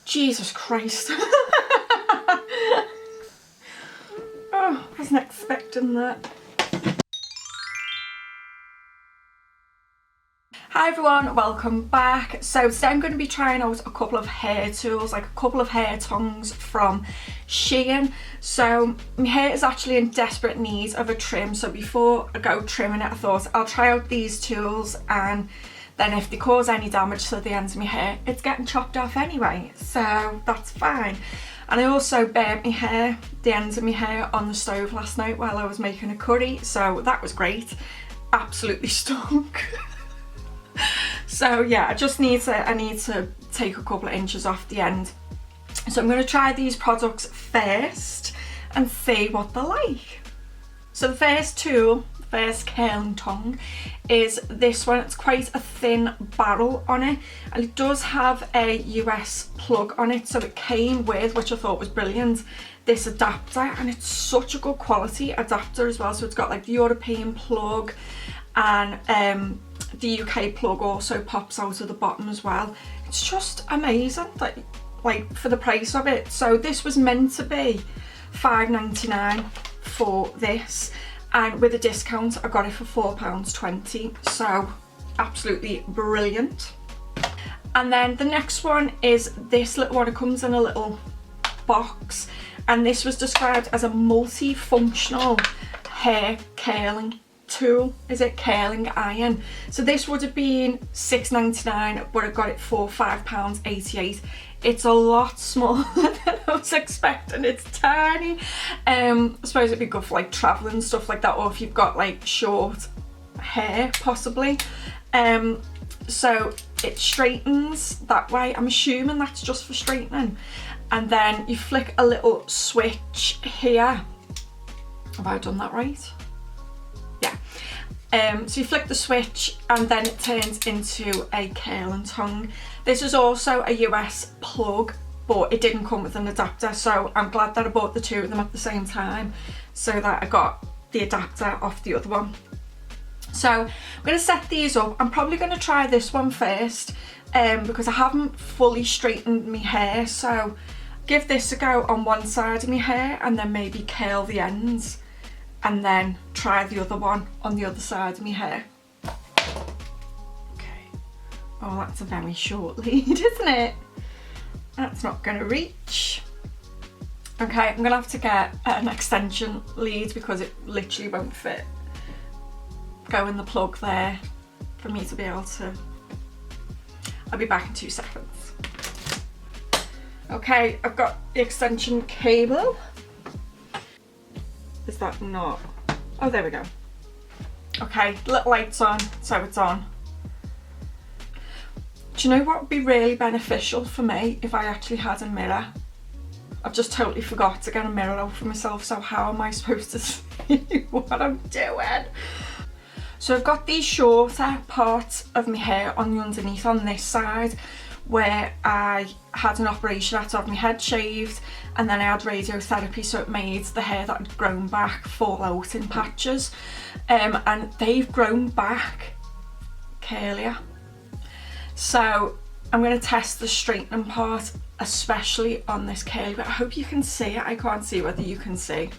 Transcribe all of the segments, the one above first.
Jesus Christ. Oh, I wasn't expecting that. Hi everyone, welcome back. So today I'm going to be trying out a couple of hair tools, like a couple of hair tongs from SHEIN. So my hair is actually in desperate need of a trim, so before I go trimming it I thought I'll try out these tools, and then if they cause any damage to the ends of my hair, it's getting chopped off anyway, so that's fine. And I also burnt my hair, the ends of my hair, on the stove last night while I was making a curry, so that was great. Absolutely stunk. So yeah, I need to take a couple of inches off the end. So I'm going to try these products first and see what they're like. So the first tool, the first curling tong, is this one. It's quite a thin barrel on it, and it does have a US plug on it. So it came with, which I thought was brilliant, this adapter, and it's such a good quality adapter as well. So it's got like the European plug, and the UK plug also pops out of the bottom as well. It's just amazing, like for the price of it. So this was meant to be £5.99 for this, and with a discount I got it for £4.20, so absolutely brilliant. And then the next one is this little one. It comes in a little box, and this was described as a multifunctional hair curling tool. Is it curling iron? So this would have been £6.99, but I got it for £5.88. It's a lot smaller than I was expecting. It's tiny. I suppose it'd be good for like traveling, stuff like that, or if you've got like short hair possibly. So it straightens that way. I'm assuming that's just for straightening. And then you flick a little switch here. Have I done that right? So you flick the switch and then it turns into a curling tong. This is also a US plug, but it didn't come with an adapter, so I'm glad that I bought the two of them at the same time so that I got the adapter off the other one. So I'm going to set these up. I'm probably going to try this one first because I haven't fully straightened my hair, so give this a go on one side of my hair and then maybe curl the ends, and then try the other one on the other side of my hair. Okay. Oh, that's a very short lead, isn't it? That's not gonna reach. Okay, I'm gonna have to get an extension lead because it literally won't fit. Go in the plug there for me to be able to. I'll be back in 2 seconds. Okay, I've got the extension cable. Is that not? Oh, there we go. Okay, little lights on, so it's on. Do you know what would be really beneficial for me if I actually had a mirror? I've just totally forgot to get a mirror out for myself, so how am I supposed to see what I'm doing? So I've got these shorter parts of my hair on the underneath on this side, where I had an operation out of my head shaved, and then I had radiotherapy, so it made the hair that had grown back fall out in patches, and they've grown back curlier. So I'm going to test the straightening part, especially on this curly bit. I hope you can see it. I can't see whether you can see,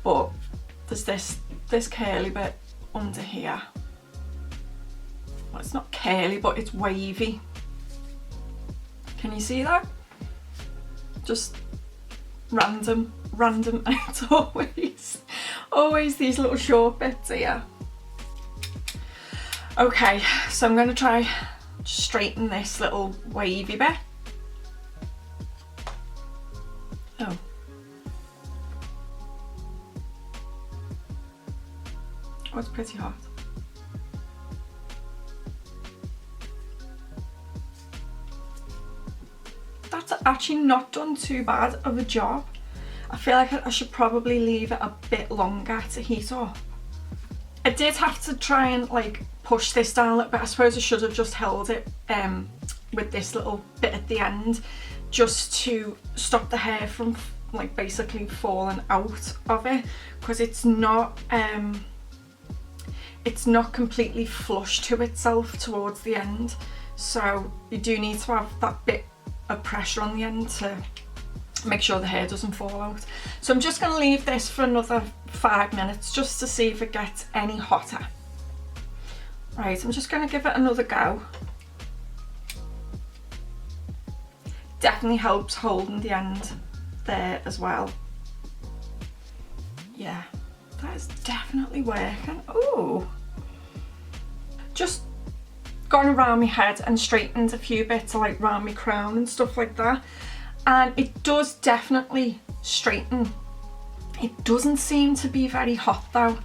but there's this curly bit under here. Well, it's not curly, but it's wavy. Can you see that? Just random, it's always these little short bits here. Okay, so I'm going to try straighten this little wavy bit. Oh. Oh, it's pretty hot. That's actually not done too bad of a job. I feel like I should probably leave it a bit longer to heat up. I did have to try and like push this down a little bit. I suppose I should have just held it with this little bit at the end, just to stop the hair from like basically falling out of it, because it's not completely flush to itself towards the end, so you do need to have that bit of pressure on the end to make sure the hair doesn't fall out. So I'm just going to leave this for another 5 minutes just to see if it gets any hotter. Right, I'm just going to give it another go. Definitely helps holding the end there as well. Yeah, that is definitely working. Ooh. Just gone around my head and straightened a few bits like around my crown and stuff like that. And it does definitely straighten. It doesn't seem to be very hot though.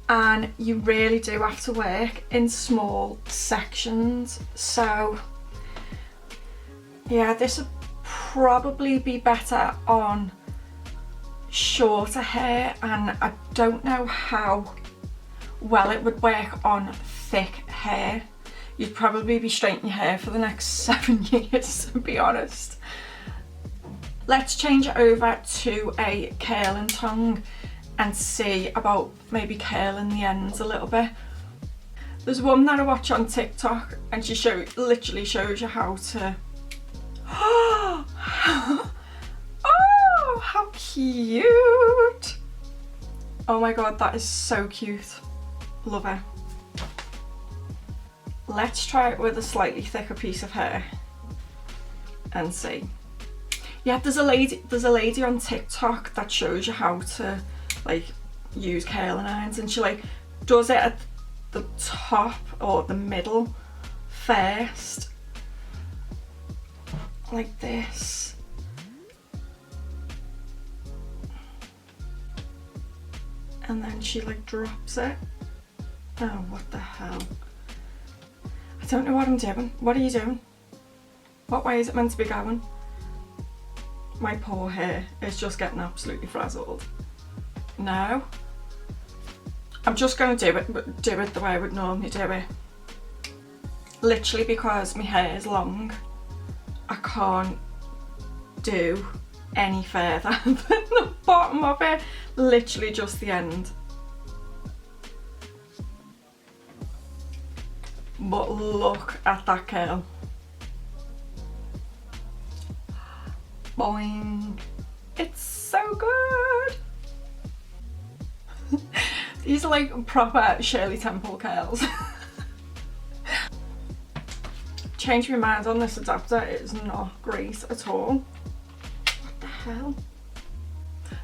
And you really do have to work in small sections. So yeah, this would probably be better on shorter hair, and I don't know how well it would work on thick hair. You'd probably be straightening your hair for the next 7 years, to be honest. Let's change it over to a curling tong and see about maybe curling the ends a little bit. There's one that I watch on TikTok and she literally shows you how to... Oh, how cute! Oh my god, that is so cute. Love it. Let's try it with a slightly thicker piece of hair and see. Yeah, there's a lady on TikTok that shows you how to like use curling irons, and she like does it at the top or the middle first, like this. And then she like drops it. Oh, what the hell. I don't know what I'm doing. What are you doing? What way is it meant to be going? My poor hair is just getting absolutely frazzled. No. I'm just going to do it the way I would normally do it. Literally because my hair is long, I can't do any further than the bottom of it. Literally just the end. But look at that curl. Boing. It's so good. These are like proper Shirley Temple curls. Changed my mind on this adapter. It is not great at all. What the hell?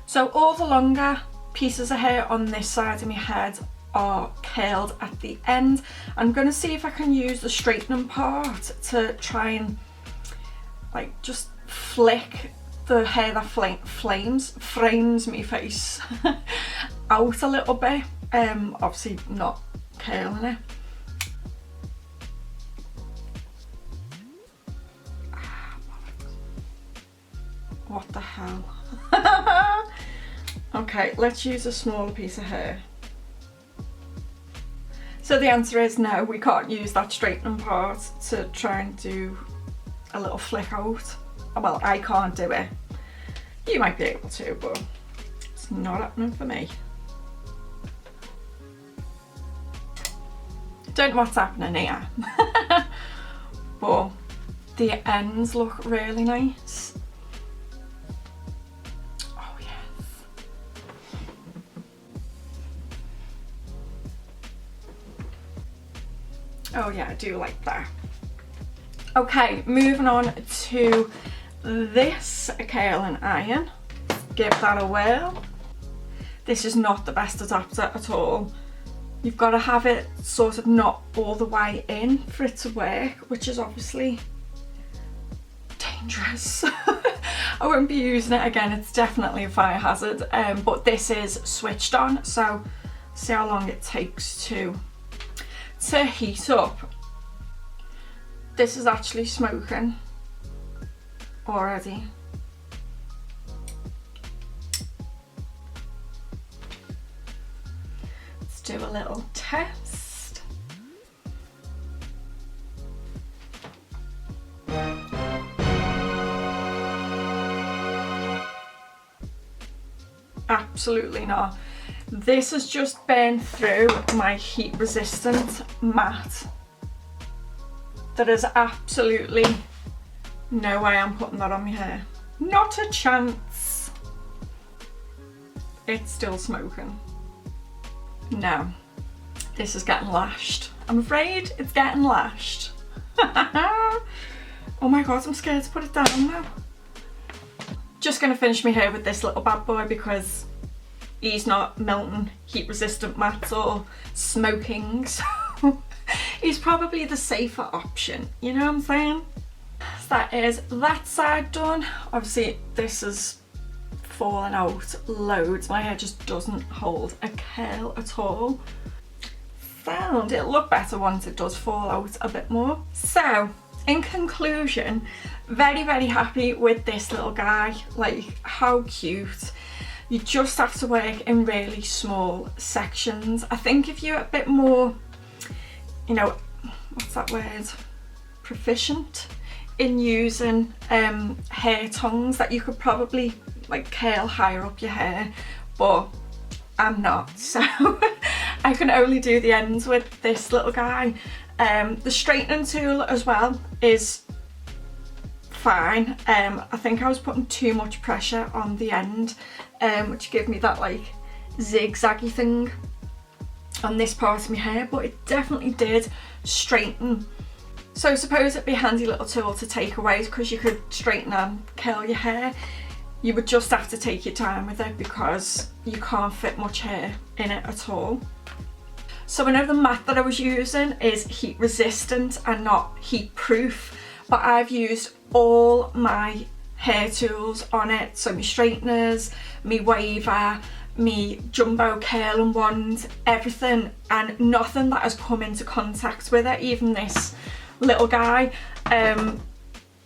So all the longer pieces of hair on this side of my head are curled at the end. I'm going to see if I can use the straightening part to try and like just flick the hair that frames my face out a little bit. Obviously not curling it. What the hell? Okay, let's use a smaller piece of hair. So the answer is no, we can't use that straightening part to try and do a little flick out. Well, I can't do it. You might be able to, but it's not happening for me. Don't know what's happening here. But the ends look really nice. Oh yes. Oh yeah, I do like that. Okay, moving on to this curling iron. Give that a whirl. This is not the best adapter at all. You've got to have it sort of not all the way in for it to work, which is obviously dangerous. I won't be using it again, it's definitely a fire hazard, but this is switched on, so see how long it takes to heat up. This is actually smoking already. Let's do a little test. Absolutely not. This has just burned through my heat resistant mat that is absolutely No way I'm putting that on my hair. Not a chance. It's still smoking. No, this is getting lashed. I'm afraid it's getting lashed. Oh my god, I'm scared to put it down now. Just gonna finish my hair with this little bad boy because he's not melting heat resistant mats or smoking, so he's probably the safer option, you know what I'm saying? So that is that side done. Obviously this is falling out loads. My hair just doesn't hold a curl at all. Found it'll look better once it does fall out a bit more. So in conclusion, very happy with this little guy. Like, how cute. You just have to work in really small sections. I think if you're a bit more, you know, what's that word, proficient in using hair tongs, that you could probably like curl higher up your hair, but I'm not, so I can only do the ends with this little guy. The straightening tool as well is fine. I think I was putting too much pressure on the end, which gave me that like zigzaggy thing on this part of my hair, but it definitely did straighten. So I suppose it'd be a handy little tool to take away, because you could straighten and curl your hair. You would just have to take your time with it because you can't fit much hair in it at all. So I know the mat that I was using is heat resistant and not heat proof, but I've used all my hair tools on it. So my straighteners, my waver, me jumbo curling wand, everything, and nothing that has come into contact with it, even this little guy,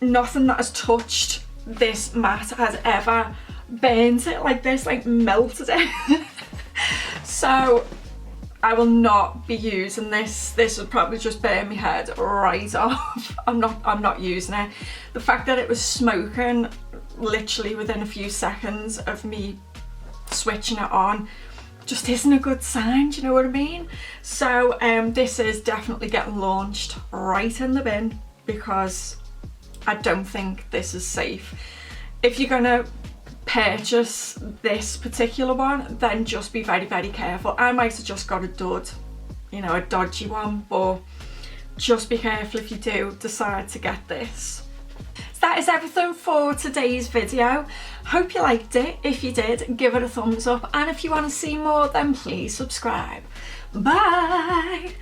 nothing that has touched this mat has ever burnt it like this, like melted it. So I will not be using this. This would probably just burn my head right off. I'm not using it. The fact that it was smoking literally within a few seconds of me switching it on just isn't a good sign, do you know what I mean? So this is definitely getting launched right in the bin because I don't think this is safe. If you're gonna purchase this particular one, then just be very careful. I might have just got a dud, you know, a dodgy one, but just be careful if you do decide to get this. So that is everything for today's video. Hope you liked it. If you did, give it a thumbs up, and if you want to see more, then please subscribe. Bye.